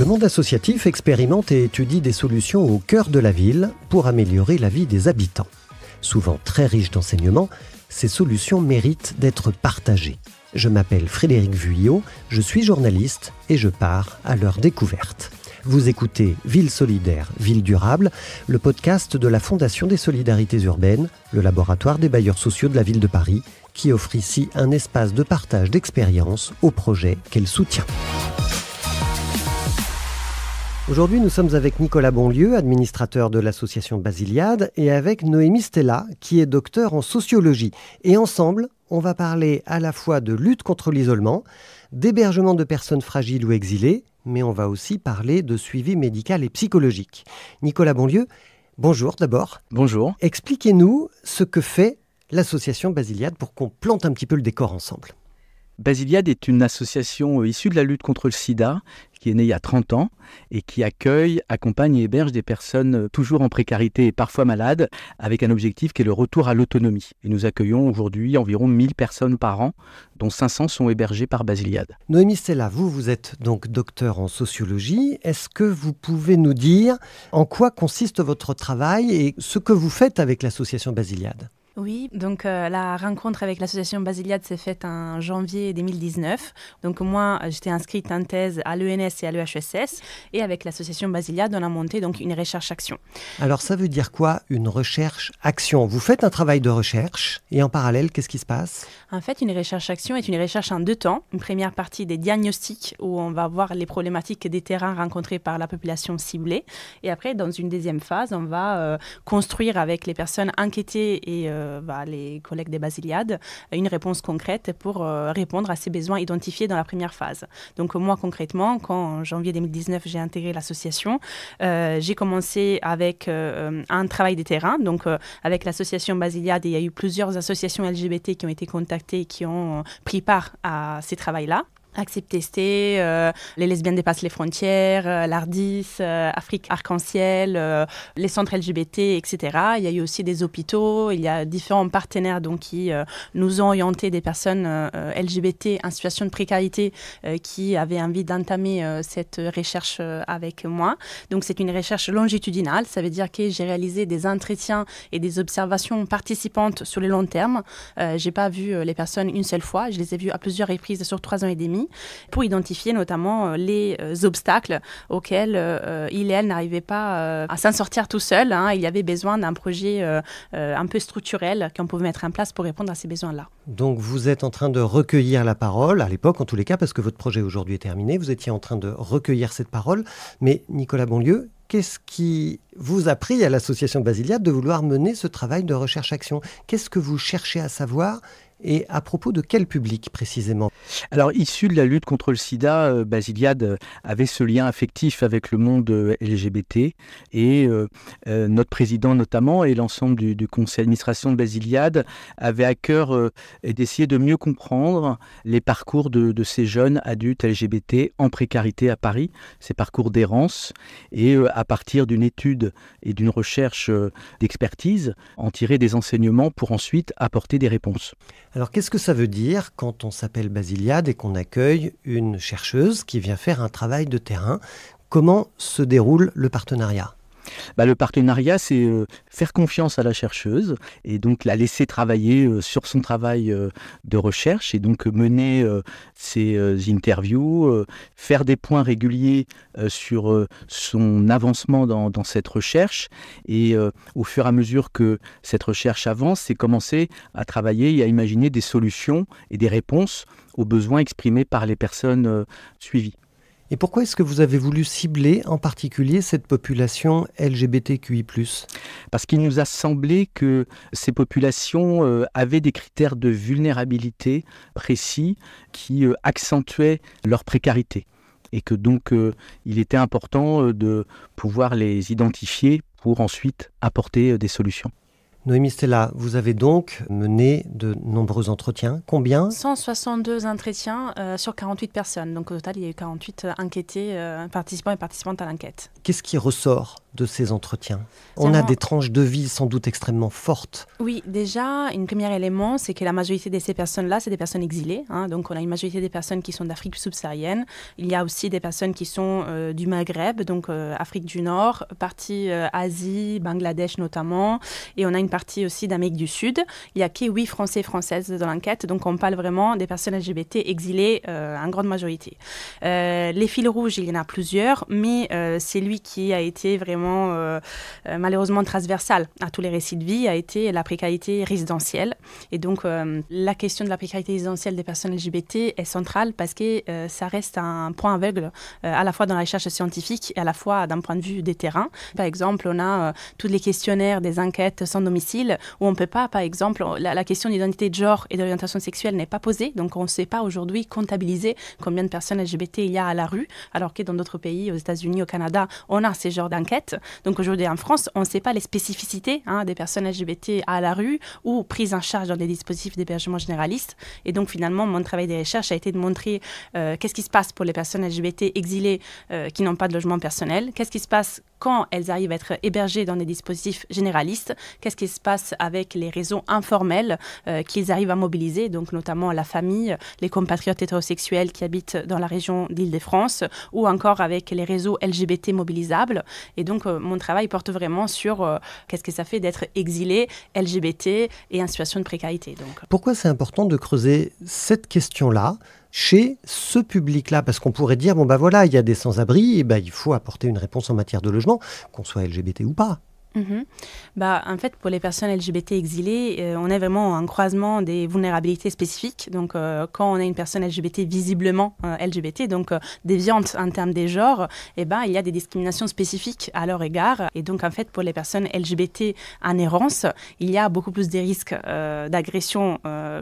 monde associatif expérimente et étudie des solutions au cœur de la ville pour améliorer la vie des habitants. Souvent très riches d'enseignements, ces solutions méritent d'être partagées. Je m'appelle Frédéric Vuillot, je suis journaliste et je pars à leur découverte. Vous écoutez Ville solidaire, Ville durable, le podcast de la Fondation des solidarités urbaines, le laboratoire des bailleurs sociaux de la ville de Paris, qui offre ici un espace de partage d'expériences aux projets qu'elle soutient. Aujourd'hui, nous sommes avec Nicolas Bonlieu, administrateur de l'association Basiliade, et avec Noémie Stella, qui est docteur en sociologie. Et ensemble, on va parler à la fois de lutte contre l'isolement, d'hébergement de personnes fragiles ou exilées, mais on va aussi parler de suivi médical et psychologique. Nicolas Bonlieu, bonjour d'abord. Bonjour. Expliquez-nous ce que fait l'association Basiliade pour qu'on plante un petit peu le décor ensemble. Basiliade est une association issue de la lutte contre le sida, qui est née il y a 30 ans et qui accueille, accompagne et héberge des personnes toujours en précarité et parfois malades, avec un objectif qui est le retour à l'autonomie. Et nous accueillons aujourd'hui environ 1000 personnes par an, dont 500 sont hébergées par Basiliade. Noémie Stella, vous êtes donc docteur en sociologie. Est-ce que vous pouvez nous dire en quoi consiste votre travail et ce que vous faites avec l'association Basiliade ? Oui, donc la rencontre avec l'association Basiliade s'est faite en janvier 2019. Donc moi, j'étais inscrite en thèse à l'ENS et à l'EHESS. Et avec l'association Basiliade, on a monté donc une recherche-action. Alors ça veut dire quoi, une recherche-action ? Vous faites un travail de recherche et en parallèle, qu'est-ce qui se passe ? En fait, une recherche-action est une recherche en 2 temps. Une première partie des diagnostics où on va voir les problématiques des terrains rencontrés par la population ciblée. Et après, dans une deuxième phase, on va construire avec les personnes enquêtées et les collègues des Basiliades, une réponse concrète pour répondre à ces besoins identifiés dans la première phase. Donc moi concrètement, quand en janvier 2019 j'ai intégré l'association, j'ai commencé avec un travail de terrain, donc avec l'association Basiliade, il y a eu plusieurs associations LGBT qui ont été contactées et qui ont pris part à ces travaux-là. Accept Testé, les lesbiennes dépassent les frontières, l'Ardis, Afrique Arc-en-Ciel, les centres LGBT, etc. Il y a eu aussi des hôpitaux, il y a différents partenaires donc, qui nous ont orienté des personnes LGBT en situation de précarité qui avaient envie d'entamer cette recherche avec moi. Donc c'est une recherche longitudinale, ça veut dire que j'ai réalisé des entretiens et des observations participantes sur le long terme. Je n'ai pas vu les personnes une seule fois, je les ai vues à plusieurs reprises sur 3 ans et demi. Pour identifier notamment les obstacles auxquels il et elle n'arrivaient pas à s'en sortir tout seuls. Il y avait besoin d'un projet un peu structurel qu'on pouvait mettre en place pour répondre à ces besoins-là. Donc vous êtes en train de recueillir la parole, à l'époque en tous les cas, parce que votre projet aujourd'hui est terminé, vous étiez en train de recueillir cette parole. Mais Nicolas Bonlieu, qu'est-ce qui vous a pris à l'association Basiliade de vouloir mener ce travail de recherche-action ? Qu'est-ce que vous cherchez à savoir ? Et à propos de quel public précisément ? Alors, issu de la lutte contre le sida, Basiliade avait ce lien affectif avec le monde LGBT et notre président notamment et l'ensemble du conseil d'administration de Basiliade avaient à cœur d'essayer de mieux comprendre les parcours de ces jeunes adultes LGBT en précarité à Paris, ces parcours d'errance, et à partir d'une étude et d'une recherche d'expertise, en tirer des enseignements pour ensuite apporter des réponses. Alors, qu'est-ce que ça veut dire quand on s'appelle Basiliade et qu'on accueille une chercheuse qui vient faire un travail de terrain ? Comment se déroule le partenariat ? Le partenariat, c'est faire confiance à la chercheuse et donc la laisser travailler sur son travail de recherche et donc mener ses interviews, faire des points réguliers sur son avancement dans cette recherche et au fur et à mesure que cette recherche avance, c'est commencer à travailler et à imaginer des solutions et des réponses aux besoins exprimés par les personnes suivies. Et pourquoi est-ce que vous avez voulu cibler en particulier cette population LGBTQI+. Parce qu'il nous a semblé que ces populations avaient des critères de vulnérabilité précis qui accentuaient leur précarité. Et que donc il était important de pouvoir les identifier pour ensuite apporter des solutions. Noémie Stella, vous avez donc mené de nombreux entretiens. Combien ? 162 entretiens sur 48 personnes. Donc au total, il y a eu 48 enquêtés, participants et participantes à l'enquête. Qu'est-ce qui ressort de ces entretiens? On a des tranches de vie sans doute extrêmement fortes. Oui, déjà, un premier élément, c'est que la majorité de ces personnes-là, c'est des personnes exilées. Donc, on a une majorité des personnes qui sont d'Afrique subsaharienne. Il y a aussi des personnes qui sont du Maghreb, donc Afrique du Nord, partie Asie, Bangladesh notamment. Et on a une partie aussi d'Amérique du Sud. Il y a que 8 Français et Françaises dans l'enquête. Donc, on parle vraiment des personnes LGBT exilées en grande majorité. Les fils rouges, il y en a plusieurs, mais c'est lui qui a été vraiment malheureusement transversal à tous les récits de vie a été la précarité résidentielle. Et donc, la question de la précarité résidentielle des personnes LGBT est centrale parce que ça reste un point aveugle à la fois dans la recherche scientifique et à la fois d'un point de vue des terrains. Par exemple, on a tous les questionnaires des enquêtes sans domicile où on ne peut pas, par exemple, la question d'identité de genre et d'orientation sexuelle n'est pas posée. Donc, on ne sait pas aujourd'hui comptabiliser combien de personnes LGBT il y a à la rue, alors que dans d'autres pays, aux États-Unis, au Canada, on a ces genres d'enquêtes. Donc aujourd'hui en France, on ne sait pas les spécificités des personnes LGBT à la rue ou prises en charge dans des dispositifs d'hébergement généralistes. Et donc finalement, mon travail de recherche a été de montrer qu'est-ce qui se passe pour les personnes LGBT exilées qui n'ont pas de logement personnel, qu'est-ce qui se passe quand elles arrivent à être hébergées dans des dispositifs généralistes, qu'est-ce qui se passe avec les réseaux informels qu'ils arrivent à mobiliser, donc notamment la famille, les compatriotes hétérosexuels qui habitent dans la région d'Île-de-France, ou encore avec les réseaux LGBT mobilisables. Et donc, mon travail porte vraiment sur qu'est-ce que ça fait d'être exilé, LGBT et en situation de précarité. Donc. Pourquoi c'est important de creuser cette question-là chez ce public-là? Parce qu'on pourrait dire, bon ben voilà, il y a des sans-abri, et ben il faut apporter une réponse en matière de logement, qu'on soit LGBT ou pas. En fait, pour les personnes LGBT exilées, on est vraiment en croisement des vulnérabilités spécifiques. Donc, quand on a une personne LGBT visiblement LGBT, donc déviante en termes des genres, il y a des discriminations spécifiques à leur égard. Et donc, en fait, pour les personnes LGBT en errance, il y a beaucoup plus de risques d'agression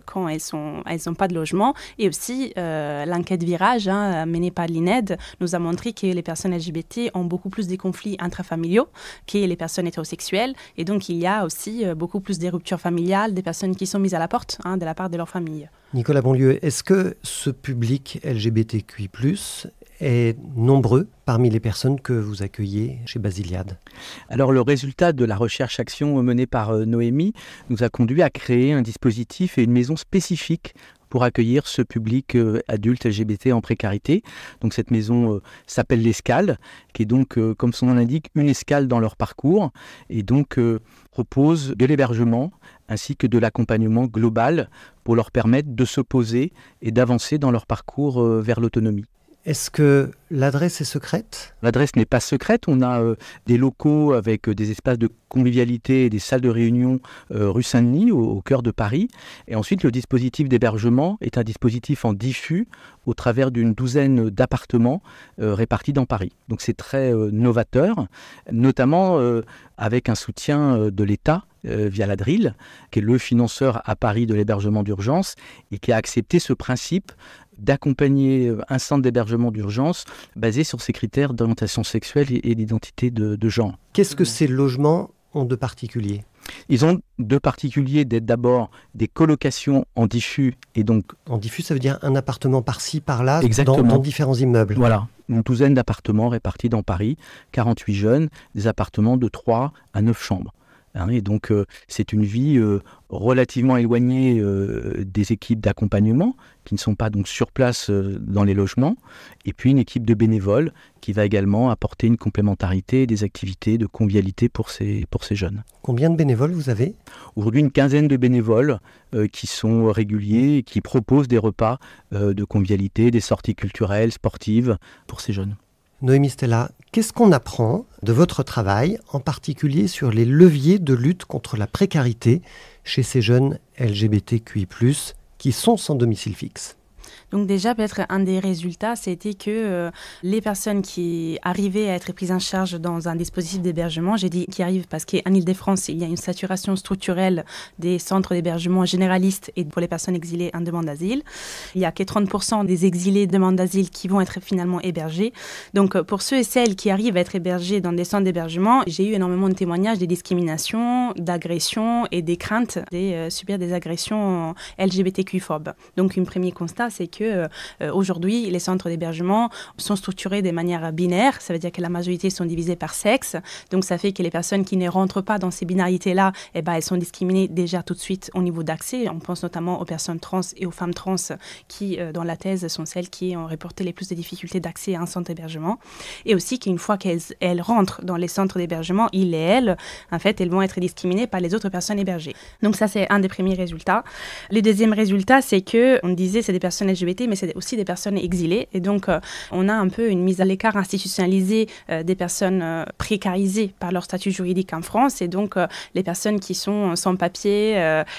quand elles n'ont pas de logement. Et aussi, l'enquête Virage, menée par l'INED, nous a montré que les personnes LGBT ont beaucoup plus de conflits intrafamiliaux que les personnes hétérosexuelles. Et donc, il y a aussi beaucoup plus de ruptures familiales, des personnes qui sont mises à la porte de la part de leur famille. Nicolas Bonlieu, est-ce que ce public LGBTQI+, est nombreux parmi les personnes que vous accueillez chez Basiliade? Alors, le résultat de la recherche-action menée par Noémie nous a conduit à créer un dispositif et une maison spécifique pour accueillir ce public adulte LGBT en précarité. Donc cette maison s'appelle l'Escale, qui est donc, comme son nom l'indique, une escale dans leur parcours, et donc propose de l'hébergement ainsi que de l'accompagnement global pour leur permettre de se poser et d'avancer dans leur parcours vers l'autonomie. Est-ce que l'adresse est secrète? L'adresse n'est pas secrète. On a des locaux avec des espaces de convivialité et des salles de réunion rue Saint-Denis, au cœur de Paris. Et ensuite, le dispositif d'hébergement est un dispositif en diffus au travers d'une douzaine d'appartements répartis dans Paris. Donc c'est très novateur, notamment avec un soutien de l'État via la DRIL, qui est le financeur à Paris de l'hébergement d'urgence et qui a accepté ce principe d'accompagner un centre d'hébergement d'urgence basé sur ces critères d'orientation sexuelle et d'identité de genre. Qu'est-ce que ces logements ont de particulier? Ils ont de particulier d'être d'abord des colocations en diffus. Et donc, en diffus, ça veut dire un appartement par-ci, par-là, exactement, dans différents immeubles. Voilà, une douzaine d'appartements répartis dans Paris, 48 jeunes, des appartements de 3 à 9 chambres. Et donc, c'est une vie relativement éloignée des équipes d'accompagnement qui ne sont pas donc sur place dans les logements. Et puis, une équipe de bénévoles qui va également apporter une complémentarité et des activités de convivialité pour ces jeunes. Combien de bénévoles vous avez? Aujourd'hui, une quinzaine de bénévoles qui sont réguliers et qui proposent des repas de convivialité, des sorties culturelles, sportives pour ces jeunes. Noémie Stella, qu'est-ce qu'on apprend de votre travail, en particulier sur les leviers de lutte contre la précarité chez ces jeunes LGBTQI+, qui sont sans domicile fixe? Donc déjà, peut-être un des résultats, c'était que les personnes qui arrivaient à être prises en charge dans un dispositif d'hébergement, j'ai dit qui arrivent parce qu'en Île-de-France, il y a une saturation structurelle des centres d'hébergement généralistes et pour les personnes exilées en demande d'asile. Il n'y a que 30% des exilés de demande d'asile qui vont être finalement hébergés. Donc pour ceux et celles qui arrivent à être hébergés dans des centres d'hébergement, j'ai eu énormément de témoignages des discriminations, d'agressions et des craintes de subir des agressions LGBTQ-phobes. Donc un premier constat, c'est que aujourd'hui, les centres d'hébergement sont structurés de manière binaire. Ça veut dire que la majorité sont divisées par sexe. Donc, ça fait que les personnes qui ne rentrent pas dans ces binarités-là, elles sont discriminées déjà tout de suite au niveau d'accès. On pense notamment aux personnes trans et aux femmes trans qui, dans la thèse, sont celles qui ont reporté les plus de difficultés d'accès à un centre d'hébergement. Et aussi qu'une fois qu'elles rentrent dans les centres d'hébergement, ils et elles, en fait, elles vont être discriminées par les autres personnes hébergées. Donc ça, c'est un des premiers résultats. Le deuxième résultat, c'est que, on disait, c'est des personnes LGBT, mais c'est aussi des personnes exilées. Et donc, on a un peu une mise à l'écart institutionnalisée des personnes précarisées par leur statut juridique en France. Et donc, les personnes qui sont sans papier,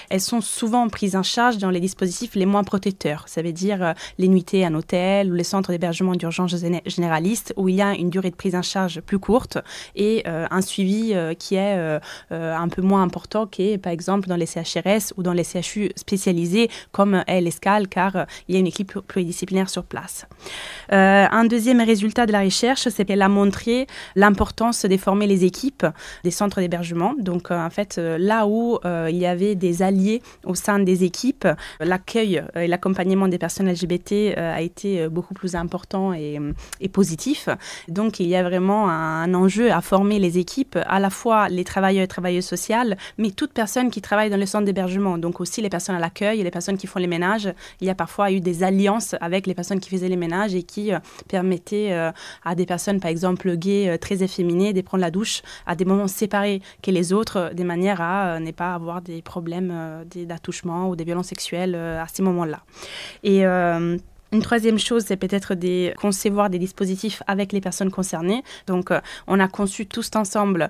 elles sont souvent prises en charge dans les dispositifs les moins protecteurs. Ça veut dire les nuitées en hôtel ou les centres d'hébergement d'urgence généraliste où il y a une durée de prise en charge plus courte et un suivi qui est un peu moins important que, par exemple, dans les CHRS ou dans les CHU spécialisés comme est l'Escale, car il y a une équipe pluridisciplinaire sur place. Un deuxième résultat de la recherche, c'est qu'elle a montré l'importance de former les équipes des centres d'hébergement. Donc, en fait, là où il y avait des alliés au sein des équipes, l'accueil et l'accompagnement des personnes LGBT a été beaucoup plus important et positif. Donc, il y a vraiment un enjeu à former les équipes, à la fois les travailleurs et travailleuses sociales, mais toute personne qui travaille dans le centre d'hébergement. Donc, aussi les personnes à l'accueil et les personnes qui font les ménages. Il y a parfois eu des alliances avec les personnes qui faisaient les ménages et qui permettaient à des personnes, par exemple, gays, très efféminées, de prendre la douche à des moments séparés que les autres, de manière à ne pas avoir des problèmes d'attouchement ou des violences sexuelles à ces moments-là. Et une troisième chose, c'est peut-être de concevoir des dispositifs avec les personnes concernées. Donc, on a conçu tous ensemble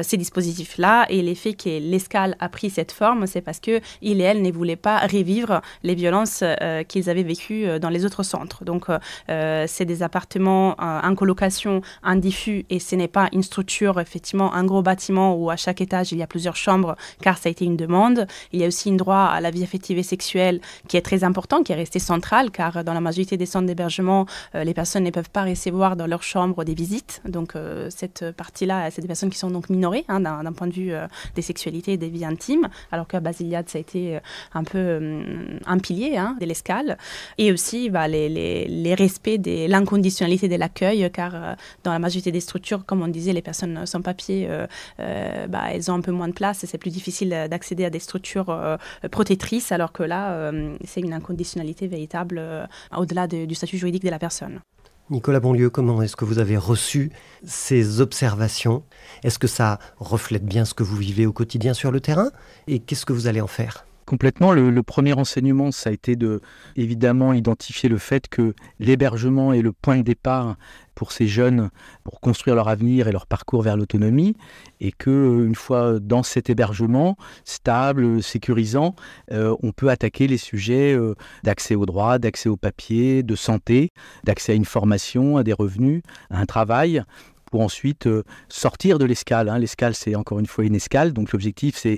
ces dispositifs-là et l'effet que l'Escale a pris cette forme, c'est parce qu'ils et elles ne voulaient pas revivre les violences qu'ils avaient vécues dans les autres centres. Donc, c'est des appartements en colocation, en diffus, et ce n'est pas une structure, effectivement, un gros bâtiment où à chaque étage, il y a plusieurs chambres, car ça a été une demande. Il y a aussi un droit à la vie affective et sexuelle qui est très important, qui est resté central, car dans la majorité des centres d'hébergement, les personnes ne peuvent pas recevoir dans leur chambre des visites. Donc, cette partie-là, c'est des personnes qui sont donc minorées d'un point de vue des sexualités et des vies intimes, alors qu'à Basiliade, ça a été un peu un pilier de l'Escale. Et aussi, les respects de l'inconditionnalité de l'accueil, car dans la majorité des structures, comme on disait, les personnes sans papier, elles ont un peu moins de place et c'est plus difficile d'accéder à des structures protectrices, alors que là, c'est une inconditionnalité véritable au-delà du statut juridique de la personne. Nicolas Bonlieu, comment est-ce que vous avez reçu ces observations? Est-ce que ça reflète bien ce que vous vivez au quotidien sur le terrain? Et qu'est-ce que vous allez en faire? Complètement. Le premier enseignement, ça a été de, évidemment, identifier le fait que l'hébergement est le point de départ pour ces jeunes pour construire leur avenir et leur parcours vers l'autonomie, et qu'une fois dans cet hébergement stable, sécurisant, on peut attaquer les sujets d'accès aux droits, d'accès aux papiers, de santé, d'accès à une formation, à des revenus, à un travail, pour ensuite sortir de l'escale. L'escale, c'est encore une fois une escale, donc l'objectif, c'est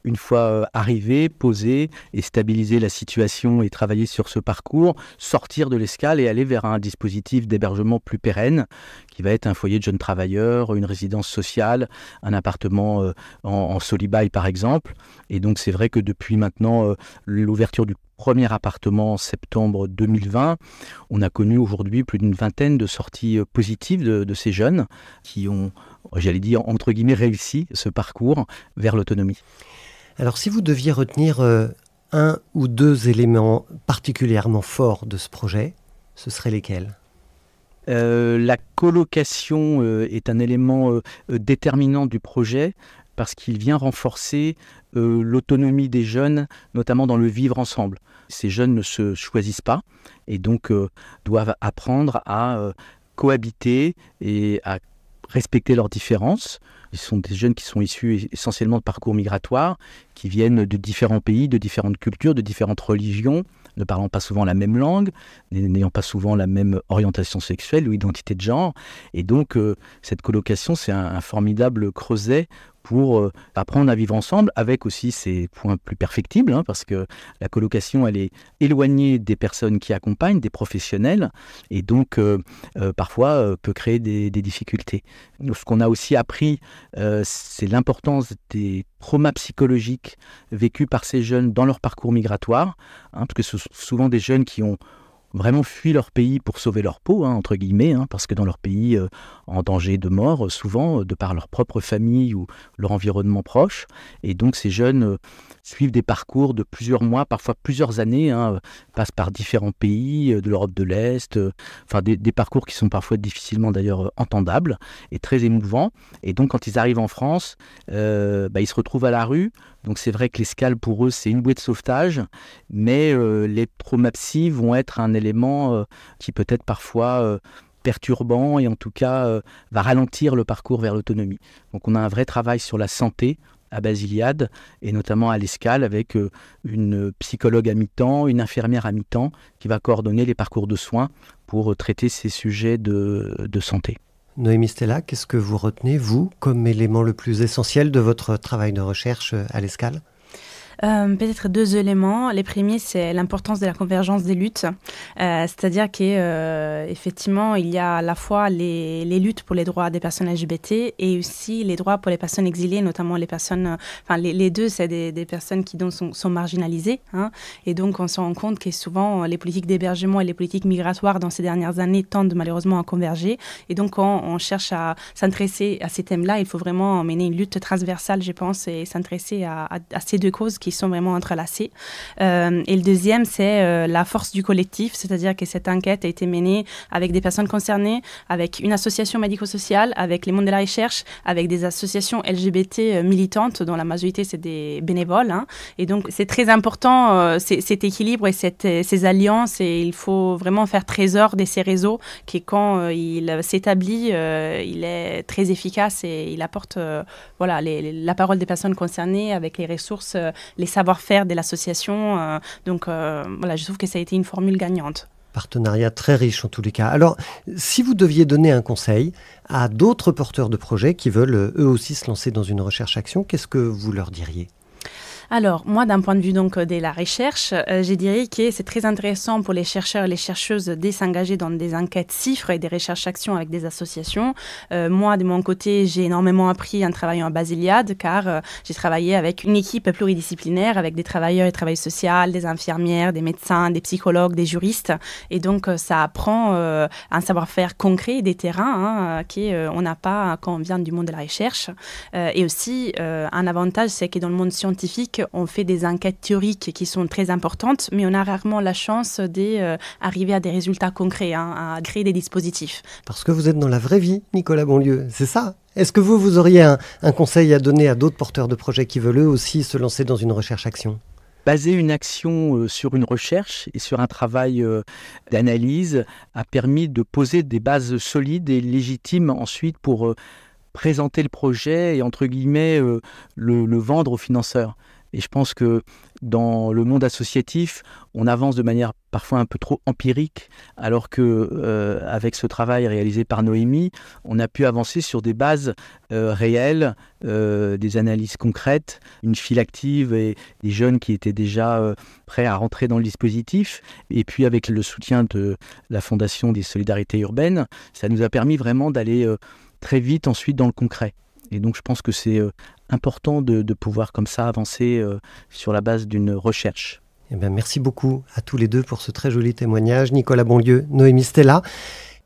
une fois arrivé, poser et stabiliser la situation et travailler sur ce parcours, sortir de l'escale et aller vers un dispositif d'hébergement plus pérenne qui va être un foyer de jeunes travailleurs, une résidence sociale, un appartement en solibail par exemple. Et donc c'est vrai que depuis maintenant l'ouverture du premier appartement en septembre 2020, on a connu aujourd'hui plus d'une vingtaine de sorties positives de ces jeunes qui ont, j'allais dire, entre guillemets, réussi ce parcours vers l'autonomie. Alors si vous deviez retenir un ou deux éléments particulièrement forts de ce projet, ce seraient lesquels ? La colocation est un élément déterminant du projet parce qu'il vient renforcer l'autonomie des jeunes, notamment dans le vivre ensemble. Ces jeunes ne se choisissent pas et donc doivent apprendre à cohabiter et à respecter leurs différences. Ce sont des jeunes qui sont issus essentiellement de parcours migratoires, qui viennent de différents pays, de différentes cultures, de différentes religions, ne parlant pas souvent la même langue, n'ayant pas souvent la même orientation sexuelle ou identité de genre. Et donc, cette colocation, c'est un formidable creuset pour apprendre à vivre ensemble, avec aussi ses points plus perfectibles, parce que la colocation, elle est éloignée des personnes qui accompagnent, des professionnels, et donc parfois peut créer des difficultés. Ce qu'on a aussi appris, c'est l'importance des traumas psychologiques vécus par ces jeunes dans leur parcours migratoire, parce que ce sont souvent des jeunes qui ont vraiment fui leur pays pour sauver leur peau, entre guillemets, parce que dans leur pays, en danger de mort, souvent, de par leur propre famille ou leur environnement proche. Et donc ces jeunes suivent des parcours de plusieurs mois, parfois plusieurs années, passent par différents pays de l'Europe de l'Est, des parcours qui sont parfois difficilement d'ailleurs entendables et très émouvants. Et donc quand ils arrivent en France, ils se retrouvent à la rue. Donc c'est vrai que l'escale pour eux c'est une bouée de sauvetage, mais les traumas psy vont être un élément qui peut être parfois perturbant et en tout cas va ralentir le parcours vers l'autonomie. Donc on a un vrai travail sur la santé à Basiliade et notamment à l'Escale avec une psychologue à mi-temps, une infirmière à mi-temps qui va coordonner les parcours de soins pour traiter ces sujets de santé. Noémie Stella, qu'est-ce que vous retenez, vous, comme élément le plus essentiel de votre travail de recherche à l'Escale ? Peut-être 2 éléments. Les premiers, c'est l'importance de la convergence des luttes. C'est-à-dire qu'effectivement, il y a à la fois les luttes pour les droits des personnes LGBT et aussi les droits pour les personnes exilées, notamment les personnes... les deux, c'est des personnes qui donc sont marginalisées. Et donc, on se rend compte que souvent, les politiques d'hébergement et les politiques migratoires dans ces dernières années tendent malheureusement à converger. Et donc, quand on cherche à s'intéresser à ces thèmes-là, il faut vraiment mener une lutte transversale, je pense, et s'intéresser à ces 2 causes qui sont vraiment entrelacés. Et le deuxième, c'est la force du collectif, c'est-à-dire que cette enquête a été menée avec des personnes concernées, avec une association médico-sociale, avec les mondes de la recherche, avec des associations LGBT militantes, dont la majorité, c'est des bénévoles. Et donc, c'est très important, cet équilibre et ces alliances, et il faut vraiment faire trésor de ces réseaux qui, quand il s'établit, il est très efficace et il apporte la parole des personnes concernées avec les ressources, les savoir-faire de l'association. Je trouve que ça a été une formule gagnante. Partenariat très riche en tous les cas. Alors, si vous deviez donner un conseil à d'autres porteurs de projets qui veulent eux aussi se lancer dans une recherche-action, qu'est-ce que vous leur diriez ? Alors, moi, d'un point de vue donc de la recherche, je dirais que c'est très intéressant pour les chercheurs et les chercheuses de s'engager dans des enquêtes chiffres et des recherches-actions avec des associations. Moi, de mon côté, j'ai énormément appris en travaillant à Basiliade, car j'ai travaillé avec une équipe pluridisciplinaire, avec des travailleurs et travailleuses sociales, des infirmières, des médecins, des psychologues, des juristes. Et donc, ça apprend un savoir-faire concret des terrains qu'on n'a pas quand on vient du monde de la recherche. Et aussi, un avantage, c'est que dans le monde scientifique, on fait des enquêtes théoriques qui sont très importantes, mais on a rarement la chance d'arriver à des résultats concrets, à créer des dispositifs. Parce que vous êtes dans la vraie vie, Nicolas Bonlieu, c'est ça ? Est-ce que vous auriez un conseil à donner à d'autres porteurs de projets qui veulent eux aussi se lancer dans une recherche-action ? Baser une action sur une recherche et sur un travail d'analyse a permis de poser des bases solides et légitimes ensuite pour présenter le projet et, entre guillemets, le vendre aux financeurs. Et je pense que dans le monde associatif, on avance de manière parfois un peu trop empirique, alors que avec ce travail réalisé par Noémie, on a pu avancer sur des bases réelles, des analyses concrètes, une file active et des jeunes qui étaient déjà prêts à rentrer dans le dispositif. Et puis avec le soutien de la Fondation des Solidarités Urbaines, ça nous a permis vraiment d'aller très vite ensuite dans le concret. Et donc je pense que c'est important de pouvoir comme ça avancer sur la base d'une recherche. Eh bien, merci beaucoup à tous les deux pour ce très joli témoignage. Nicolas Bonlieu, Noémie Stella.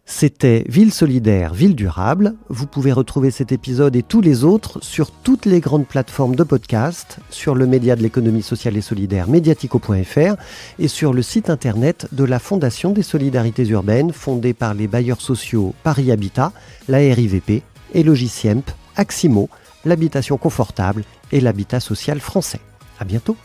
C'était Ville solidaire, Ville durable. Vous pouvez retrouver cet épisode et tous les autres sur toutes les grandes plateformes de podcast, sur le média de l'économie sociale et solidaire mediatico.fr et sur le site internet de la Fondation des Solidarités Urbaines, fondée par les bailleurs sociaux Paris Habitat, la RIVP, Logiciemp, Aximo, l'habitation confortable et l'habitat social français. À bientôt.